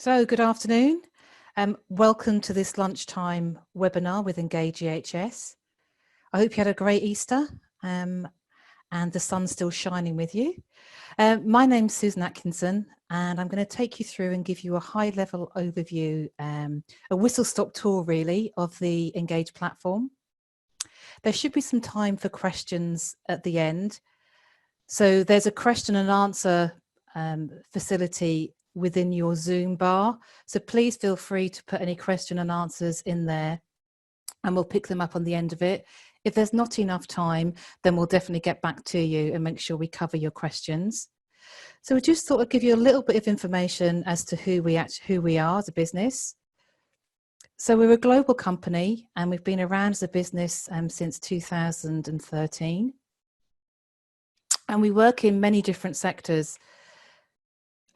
So good afternoon. Welcome to this lunchtime webinar with Engage EHS. I hope you had a great Easter and the sun's still shining with you. My name's Susan Atkinson and I'm going to take you through and give you a high level overview, a whistle-stop tour really of the Engage platform. There should be some time for questions at the end. So there's a question and answer facility within your Zoom bar. So please feel free to put any question and answers in there and we'll pick them up on the end of it. If there's not enough time, then we'll definitely get back to you and make sure we cover your questions. So we just thought I'd give you a little bit of information as to who we are as a business. So we're a global company and we've been around as a business since 2013. And we work in many different sectors,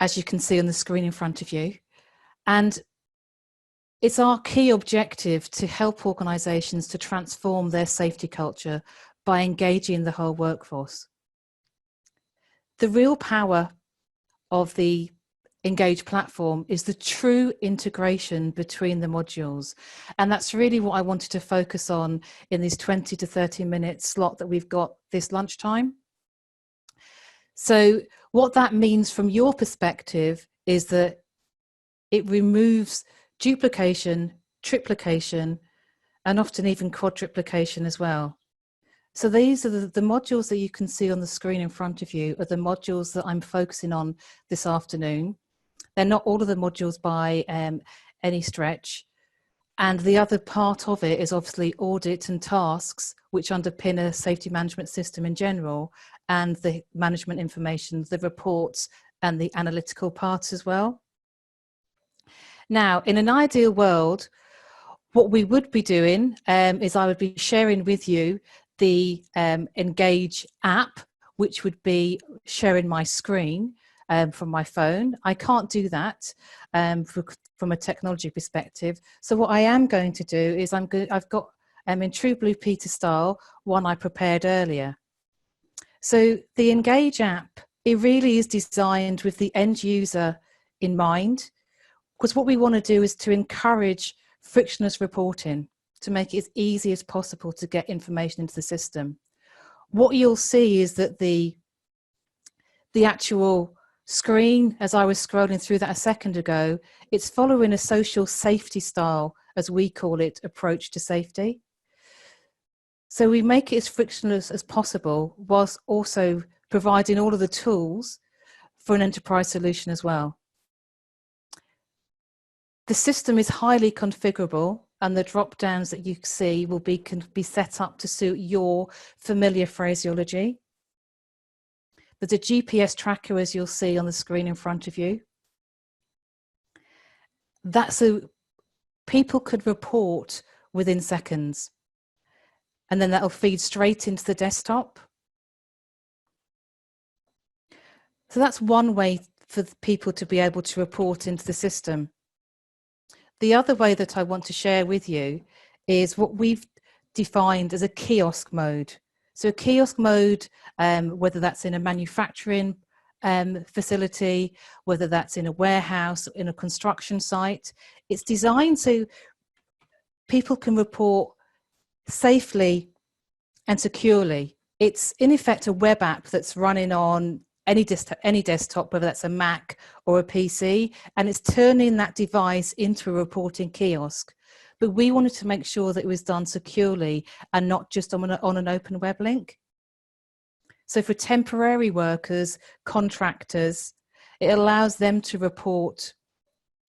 as you can see on the screen in front of you. And it's our key objective to help organisations to transform their safety culture by engaging the whole workforce. The real power of the Engage platform is the true integration between the modules. And that's really what I wanted to focus on in this 20 to 30 minute slot that we've got this lunchtime. So what that means from your perspective is that it removes duplication, triplication, and often even quadruplication as well. So these are the modules that you can see on the screen in front of you are the modules that I'm focusing on this afternoon. They're not all of the modules by any stretch. And the other part of it is obviously audit and tasks, which underpin a safety management system in general, and the management information, the reports, and the analytical parts as well. Now, in an ideal world, what we would be doing is I would be sharing with you the Engage app, which would be sharing my screen from my phone. I can't do that from a technology perspective. So what I am going to do is I've got in true Blue Peter style, one I prepared earlier. So the Engage app, it really is designed with the end user in mind, because what we want to do is to encourage frictionless reporting to make it as easy as possible to get information into the system. What you'll see is that the actual screen, as I was scrolling through that a second ago, it's following a social safety style, as we call it, approach to safety. So we make it as frictionless as possible whilst also providing all of the tools for an enterprise solution as well. The system is highly configurable and the drop downs that you see can be set up to suit your familiar phraseology. There's a GPS tracker, as you'll see on the screen in front of you. That's so people could report within seconds. And then that'll feed straight into the desktop. So that's one way for people to be able to report into the system. The other way that I want to share with you is what we've defined as a kiosk mode. So a kiosk mode, whether that's in a manufacturing facility, whether that's in a warehouse, in a construction site, it's designed so people can report safely and securely. It's in effect a web app that's running on any desktop, whether that's a Mac or a PC, and it's turning that device into a reporting kiosk. But we wanted to make sure that it was done securely and not just on an open web link. So for temporary workers, contractors, it allows them to report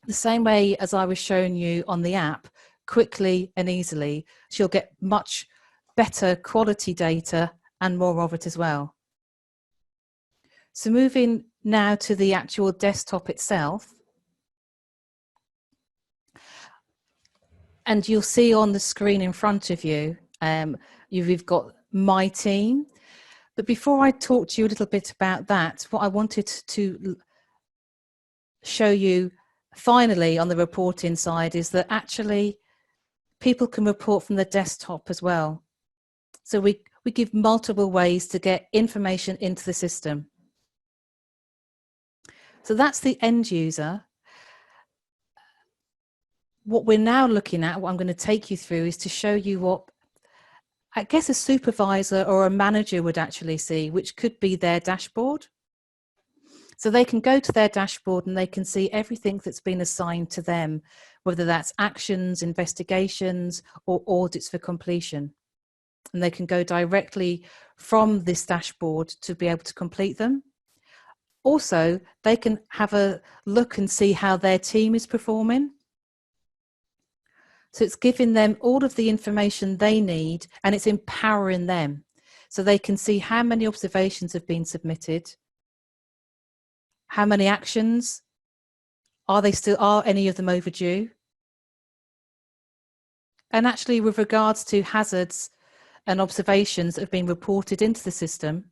the same way as I was showing you on the app, quickly and easily. So you'll get much better quality data and more of it as well. So moving now to the actual desktop itself. And you'll see on the screen in front of you, you've got My Team. But before I talk to you a little bit about that, what I wanted to show you finally on the reporting side is that actually people can report from the desktop as well. So we give multiple ways to get information into the system. So that's the end user. what we're now looking at, what I'm going to take you through, is to show you what I guess a supervisor or a manager would actually see, which could be their dashboard. So they can go to their dashboard and they can see everything that's been assigned to them, whether that's actions, investigations, or audits for completion. And they can go directly from this dashboard to be able to complete them. Also, they can have a look and see how their team is performing. So it's giving them all of the information they need, and it's empowering them. So they can see how many observations have been submitted, how many actions, are any of them overdue? And actually, with regards to hazards and observations that have been reported into the system,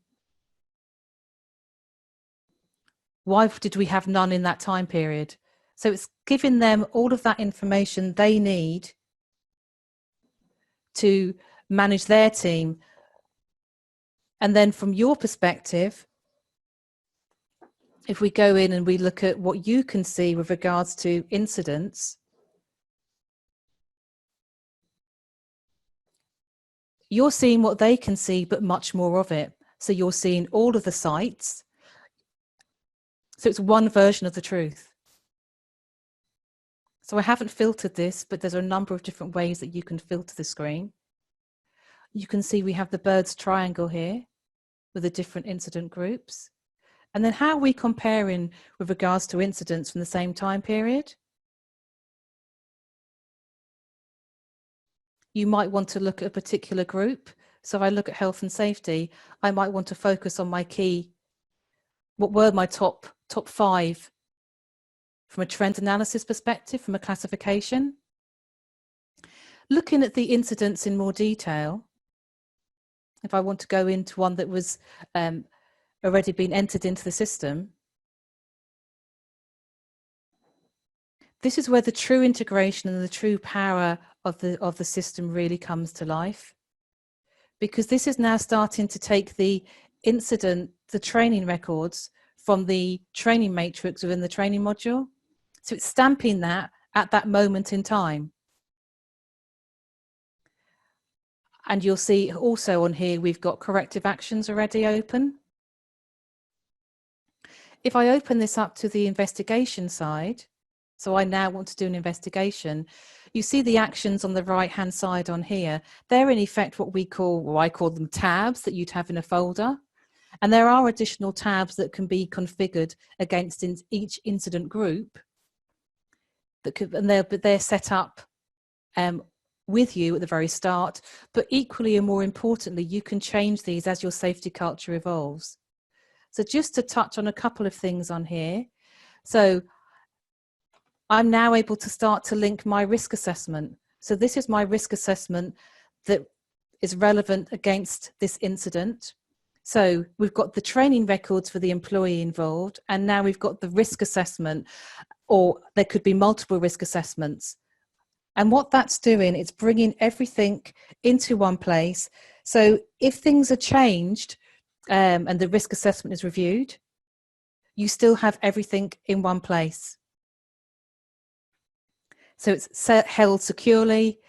why did we have none in that time period? So it's giving them all of that information they need to manage their team. And then from your perspective, if we go in and we look at what you can see with regards to incidents, you're seeing what they can see, but much more of it. So you're seeing all of the sites. So it's one version of the truth. So I haven't filtered this, but there's a number of different ways that you can filter the screen. You can see we have the birds triangle here with the different incident groups. And then how are we comparing with regards to incidents from the same time period? You might want to look at a particular group. So if I look at health and safety, I might want to focus on my key, what were my top 5 from a trend analysis perspective, from a classification. Looking at the incidents in more detail, if I want to go into one that was already been entered into the system, this is where the true integration and the true power of the system really comes to life. Because this is now starting to take the incident, the training records from the training matrix within the training module. So it's stamping that at that moment in time. And you'll see also on here, we've got corrective actions already open. If I open this up to the investigation side, so I now want to do an investigation, you see the actions on the right-hand side on here. They're in effect what we call, or I call them tabs that you'd have in a folder. And there are additional tabs that can be configured against each incident group. But they're set up with you at the very start. But equally and more importantly, you can change these as your safety culture evolves. So just to touch on a couple of things on here. So I'm now able to start to link my risk assessment. So this is my risk assessment that is relevant against this incident. So we've got the training records for the employee involved, and now we've got the risk assessment, or there could be multiple risk assessments. And what that's doing, it's bringing everything into one place. So if things are changed and the risk assessment is reviewed, you still have everything in one place. So it's held securely,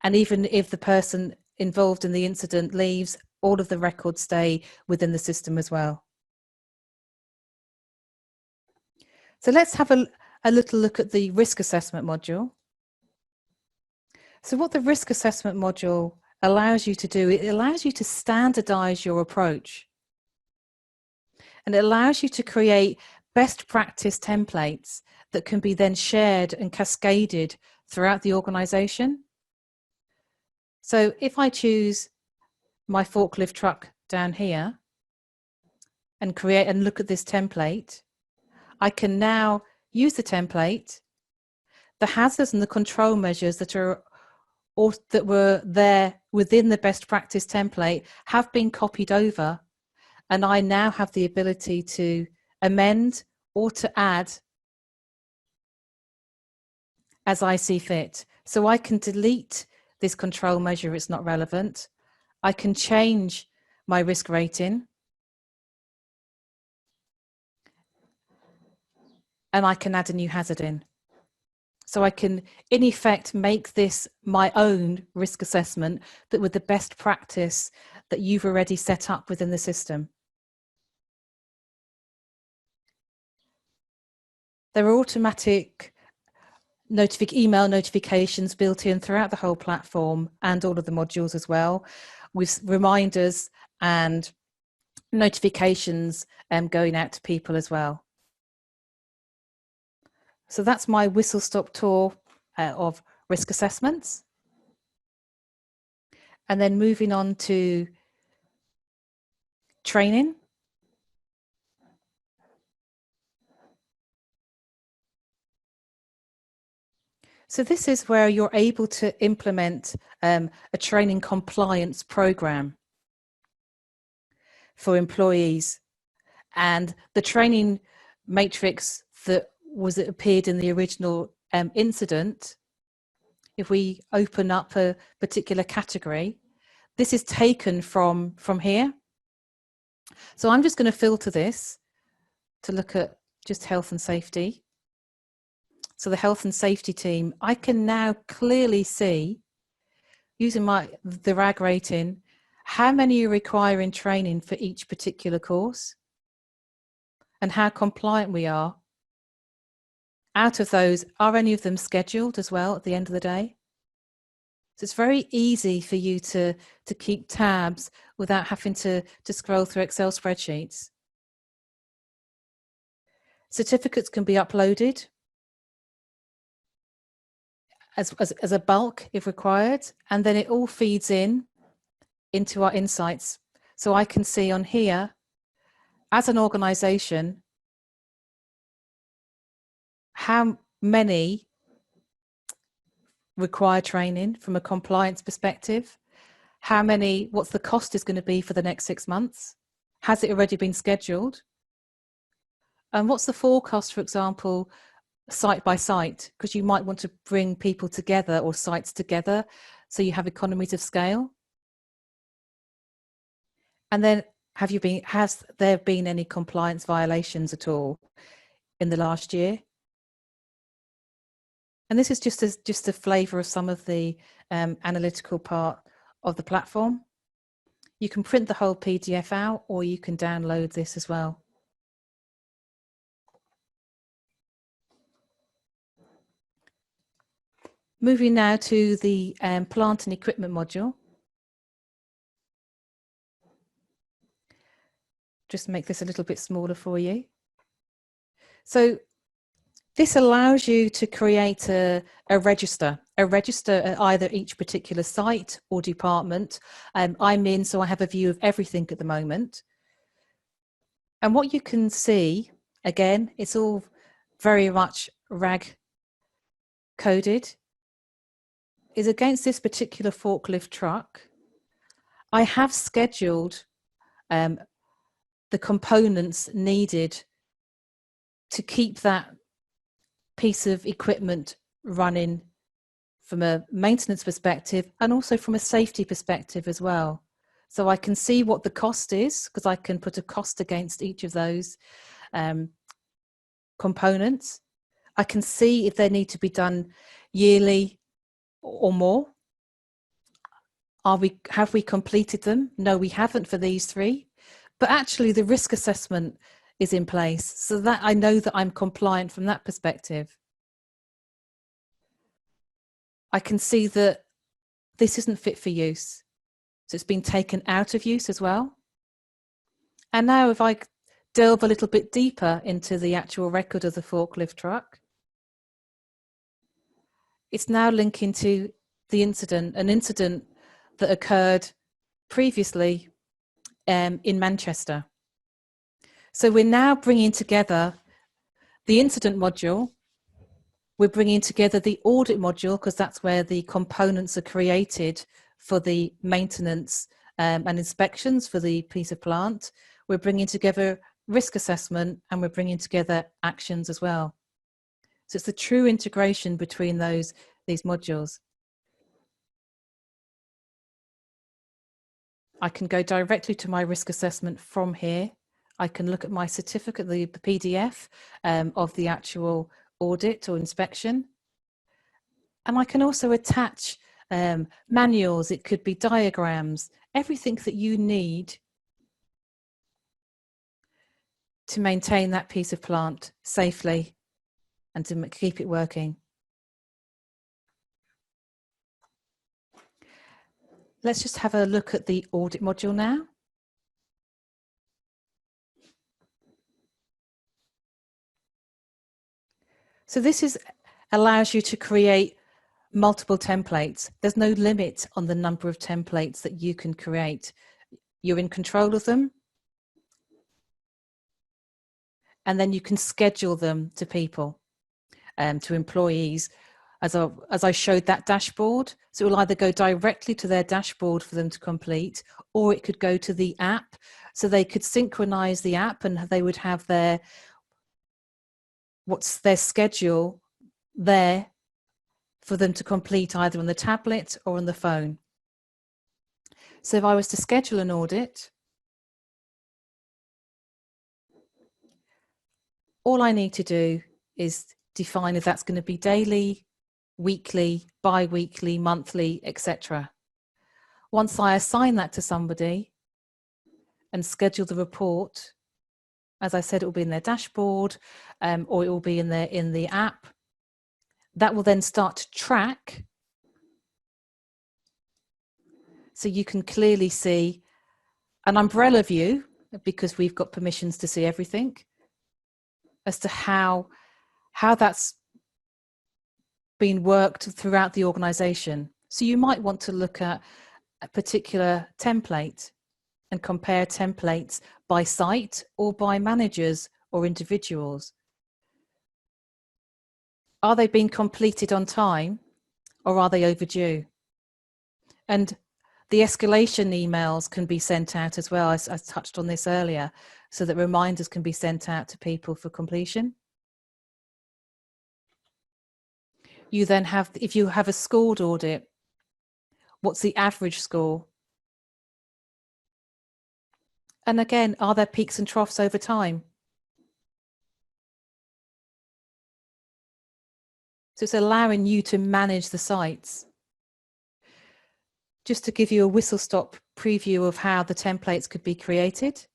and even if the person involved in the incident leaves, all of the records stay within the system as well. So let's have a little look at the risk assessment module. So what the risk assessment module allows you to do, it allows you to standardize your approach. And it allows you to create best practice templates that can be then shared and cascaded throughout the organization. So if I choose my forklift truck down here and create and look at this template, I can now use the template, the hazards and the control measures that were there within the best practice template have been copied over, and I now have the ability to amend or to add as I see fit. So I can delete this control measure, it's not relevant. I can change my risk rating, and I can add a new hazard in. So I can, in effect, make this my own risk assessment, but with the best practice that you've already set up within the system. There are automatic email notifications built in throughout the whole platform and all of the modules as well, with reminders and notifications going out to people as well. So that's my whistle-stop tour of risk assessments. And then moving on to training. So this is where you're able to implement a training compliance program for employees. And the training matrix that appeared in the original incident, if we open up a particular category, this is taken from here. So I'm just going to filter this to look at just health and safety. So the health and safety team, I can now clearly see, using the RAG rating, how many are requiring training for each particular course and how compliant we are. Out of those, are any of them scheduled as well at the end of the day? So it's very easy for you to keep tabs without having to scroll through Excel spreadsheets. Certificates can be uploaded as a bulk if required, and then it all feeds into our insights. So I can see on here, as an organisation, how many require training from a compliance perspective, what's the cost is going to be for the next 6 months, has it already been scheduled, and what's the forecast, for example, site by site, because you might want to bring people together or sites together so you have economies of scale. And then has there been any compliance violations at all in the last year? And this is just a flavour of some of the analytical part of the platform. You can print the whole PDF out, or you can download this as well. Moving now to the plant and equipment module. Just make this a little bit smaller for you. So this allows you to create a register at either each particular site or department. I'm in, so I have a view of everything at the moment. And what you can see, again, it's all very much RAG coded, is against this particular forklift truck, I have scheduled the components needed to keep that piece of equipment running from a maintenance perspective and also from a safety perspective as well. So I can see what the cost is, because I can put a cost against each of those components. I can see if they need to be done yearly or more. Have we completed them? No, we haven't for these 3. But actually the risk assessment is in place, so that I know that I'm compliant from that perspective. I can see that this isn't fit for use, so it's been taken out of use as well. And now if I delve a little bit deeper into the actual record of the forklift truck, it's now linking to the incident, an incident that occurred previously in Manchester. So we're now bringing together the incident module, we're bringing together the audit module, because that's where the components are created for the maintenance and inspections for the piece of plant. We're bringing together risk assessment, and we're bringing together actions as well. So it's the true integration between these modules. I can go directly to my risk assessment from here. I can look at my certificate, the PDF of the actual audit or inspection. And I can also attach manuals, it could be diagrams, everything that you need to maintain that piece of plant safely and to keep it working. Let's just have a look at the audit module now. So this allows you to create multiple templates. There's no limit on the number of templates that you can create. You're in control of them. And then you can schedule them to people, to employees, as I showed that dashboard. So it will either go directly to their dashboard for them to complete, or it could go to the app. So they could synchronize the app and they would have what's their schedule there for them to complete either on the tablet or on the phone. So if I was to schedule an audit, all I need to do is define if that's going to be daily, weekly, bi-weekly, monthly, etc. Once I assign that to somebody and schedule the report, as I said, it will be in their dashboard, or it will be in the app. That will then start to track. So you can clearly see an umbrella view, because we've got permissions to see everything, as to how that's been worked throughout the organization. So you might want to look at a particular template and compare templates by site or by managers or individuals. Are they being completed on time, or are they overdue? And the escalation emails can be sent out as well. I touched on this earlier, so that reminders can be sent out to people for completion. You then have, if you have a scored audit, what's the average score? And again, are there peaks and troughs over time? So it's allowing you to manage the sites. Just to give you a whistle-stop preview of how the templates could be created.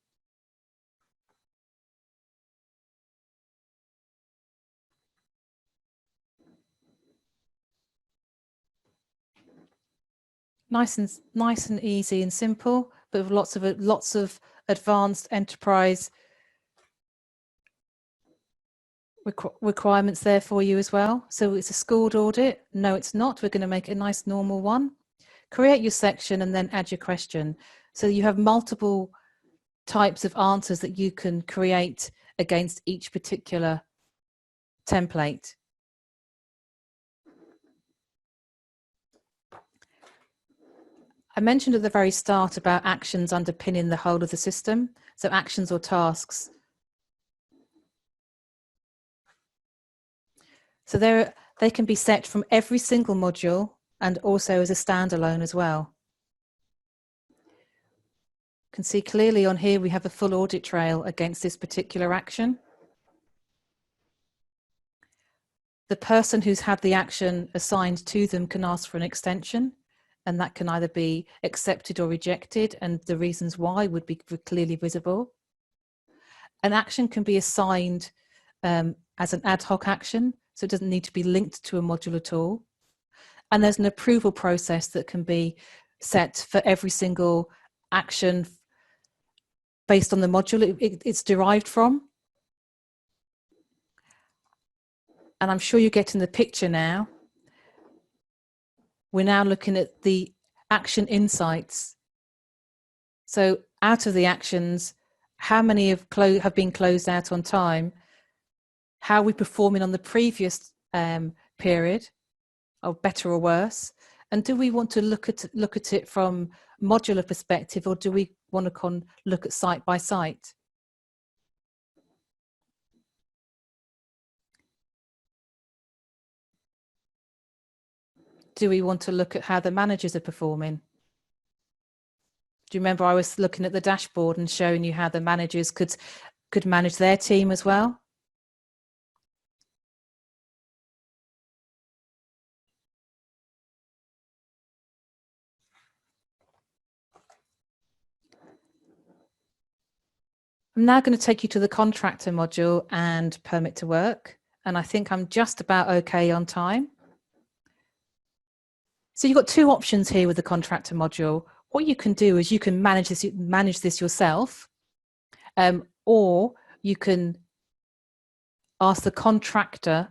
Nice and easy and simple, but with lots of advanced enterprise requirements there for you as well. So it's a scored audit. No, it's not. We're going to make a nice normal one. Create your section and then add your question. So you have multiple types of answers that you can create against each particular template. I mentioned at the very start about actions underpinning the whole of the system. So actions or tasks. So they can be set from every single module and also as a standalone as well. You can see clearly on here we have a full audit trail against this particular action. The person who's had the action assigned to them can ask for an extension, and that can either be accepted or rejected, and the reasons why would be clearly visible. An action can be assigned as an ad hoc action, so it doesn't need to be linked to a module at all. And there's an approval process that can be set for every single action based on the module it's derived from. And I'm sure you're getting the picture now. We're now looking at the action insights. So out of the actions, how many have been closed out on time? How are we performing on the previous period, or better or worse? And do we want to look at it from modular perspective, or do we want to look at site by site? Do we want to look at how the managers are performing? Do you remember I was looking at the dashboard and showing you how the managers could manage their team as well? I'm now going to take you to the contractor module and permit to work. And I think I'm just about okay on time. So you've got two options here with the contractor module. What you can do is you can manage this yourself, or you can ask the contractor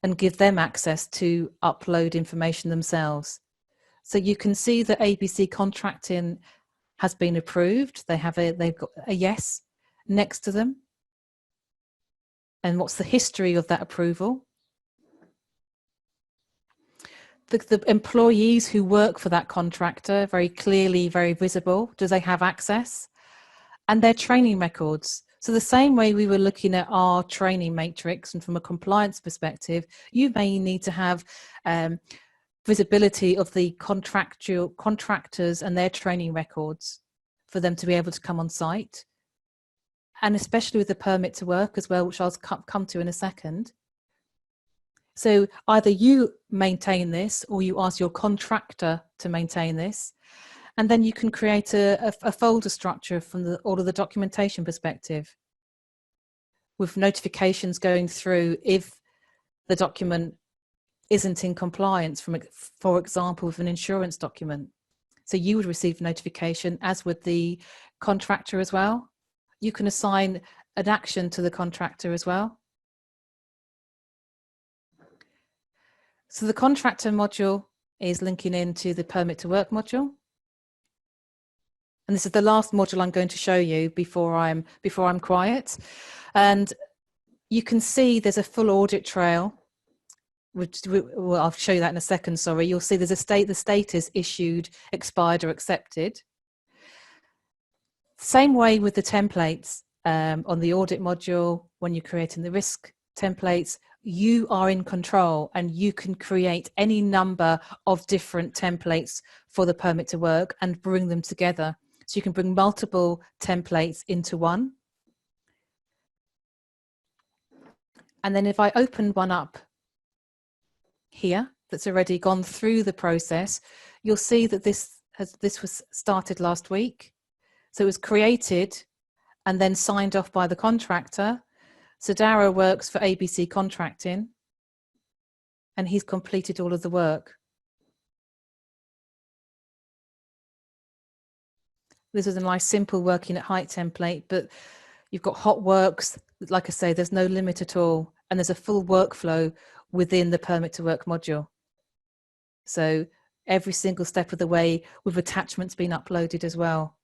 and give them access to upload information themselves. So you can see that ABC contracting has been approved. They've got a yes next to them. And what's the history of that approval? The employees who work for that contractor, very clearly, very visible. Do they have access? And their training records. So the same way we were looking at our training matrix, and from a compliance perspective, you may need to have visibility of the contractors and their training records for them to be able to come on site. And especially with the permit to work as well, which I'll come to in a second. So either you maintain this or you ask your contractor to maintain this. And then you can create a folder structure from all of the documentation perspective, with notifications going through if the document isn't in compliance, for example, with an insurance document. So you would receive notification, as would the contractor as well. You can assign an action to the contractor as well. So the contractor module is linking into the permit to work module. And this is the last module I'm going to show you before I'm quiet. And you can see there's a full audit trail, which well, I'll show you that in a second, sorry. You'll see there's the status issued, expired or accepted. Same way with the templates on the audit module. When you're creating the risk templates, you are in control and you can create any number of different templates for the permit to work and bring them together. So you can bring multiple templates into one. And then if I open one up here that's already gone through the process, you'll see that this was started last week. So it was created and then signed off by the contractor. So Darrow works for ABC Contracting and he's completed all of the work. This is a nice simple working at height template, but you've got hot works. Like I say, there's no limit at all. And there's a full workflow within the permit to work module. So every single step of the way with attachments being uploaded as well.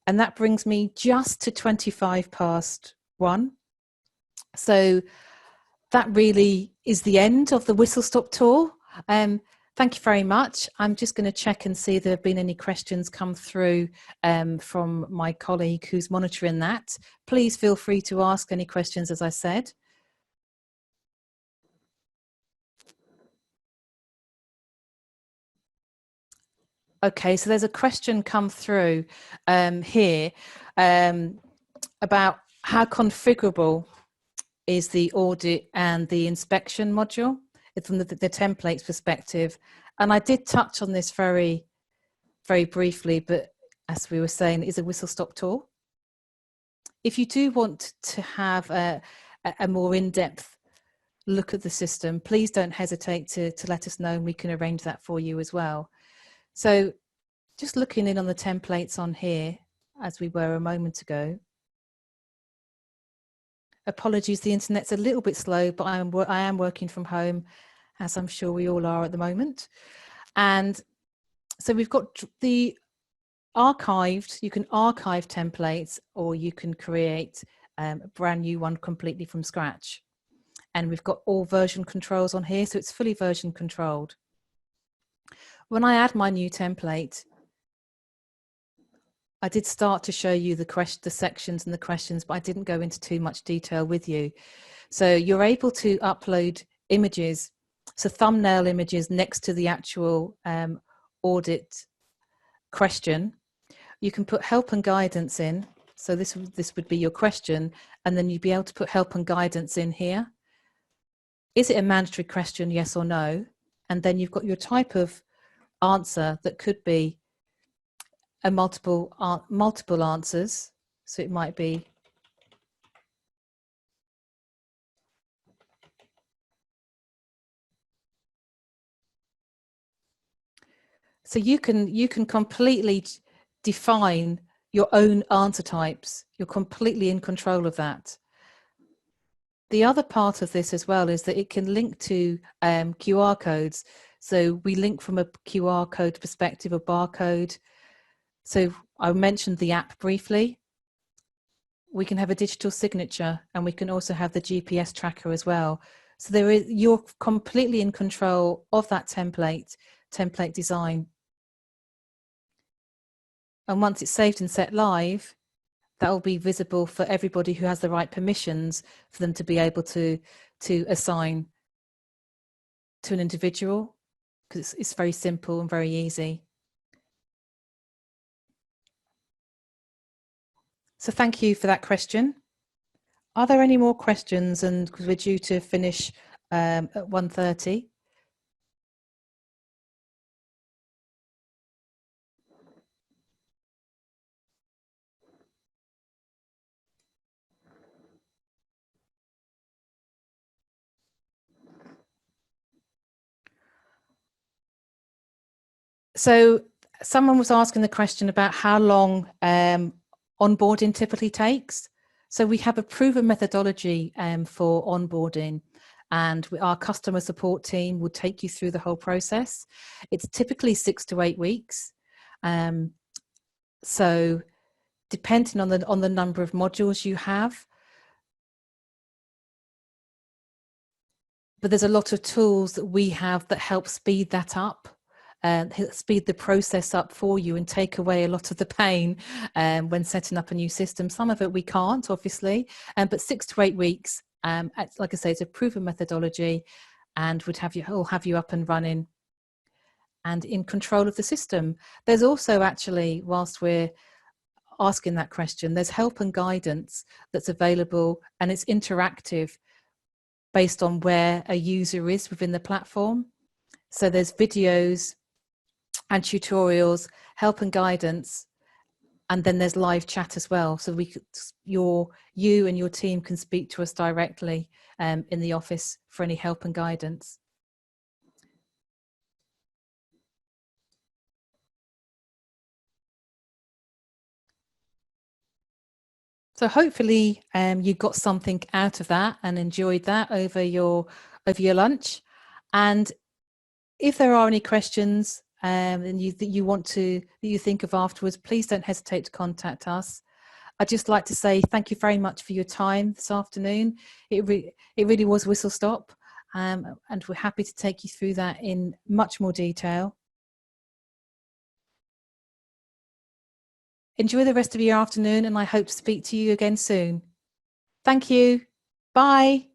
And that brings me just to 1:25. So that really is the end of the whistle stop tour. Thank you very much. I'm just going to check and see if there have been any questions come through from my colleague who's monitoring that. Please feel free to ask any questions, as I said. Okay, so there's a question come through here about how configurable is the audit and the inspection module from the templates perspective. And I did touch on this very, very briefly, but as we were saying, it is a whistle stop tour. If you do want to have a more in-depth look at the system, please don't hesitate to let us know and we can arrange that for you as well. So just looking in on the templates on here, as we were a moment ago. Apologies, the internet's a little bit slow, but I am working from home, as I'm sure we all are at the moment. And so we've got the archived, you can archive templates or you can create a brand new one completely from scratch. And we've got all version controls on here, so it's fully version controlled. When I add my new template, I did start to show you the sections and the questions, but I didn't go into too much detail with you. So you're able to upload images, so thumbnail images next to the actual audit question. You can put help and guidance in. So this would be your question, and then you'd be able to put help and guidance in here. Is it a mandatory question, yes or no? And then you've got your type of answer that could be a multiple answers. So it might be. So you can completely define your own answer types. You're completely in control of that. The other part of this as well is that it can link to QR codes. So we link from a QR code perspective, a barcode. So I mentioned the app briefly. We can have a digital signature, and we can also have the GPS tracker as well. So you're completely in control of that template design. And once it's saved and set live, that will be visible for everybody who has the right permissions for them to be able to assign to an individual, because it's very simple and very easy. So thank you for that question. Are there any more questions? And because we're due to finish at 1:30. So someone was asking the question about how long onboarding typically takes. So we have a proven methodology for onboarding, and our customer support team will take you through the whole process. It's typically 6 to 8 weeks. So depending on the number of modules you have, but there's a lot of tools that we have that help speed that up. Speed the process up for you and take away a lot of the pain when setting up a new system. Some of it we can't, obviously, but 6 to 8 weeks. Like I say, it's a proven methodology, and would have you up and running and in control of the system. There's also actually, whilst we're asking that question, there's help and guidance that's available, and it's interactive based on where a user is within the platform. So there's videos and tutorials, help and guidance, and then there's live chat as well. So you and your team can speak to us directly in the office for any help and guidance. So hopefully you got something out of that and enjoyed that over your lunch. And if there are any questions that you think of afterwards, please don't hesitate to contact us. I'd just like to say thank you very much for your time this afternoon. It really was whistle stop, and we're happy to take you through that in much more detail. Enjoy the rest of your afternoon, and I hope to speak to you again soon. Thank you. Bye.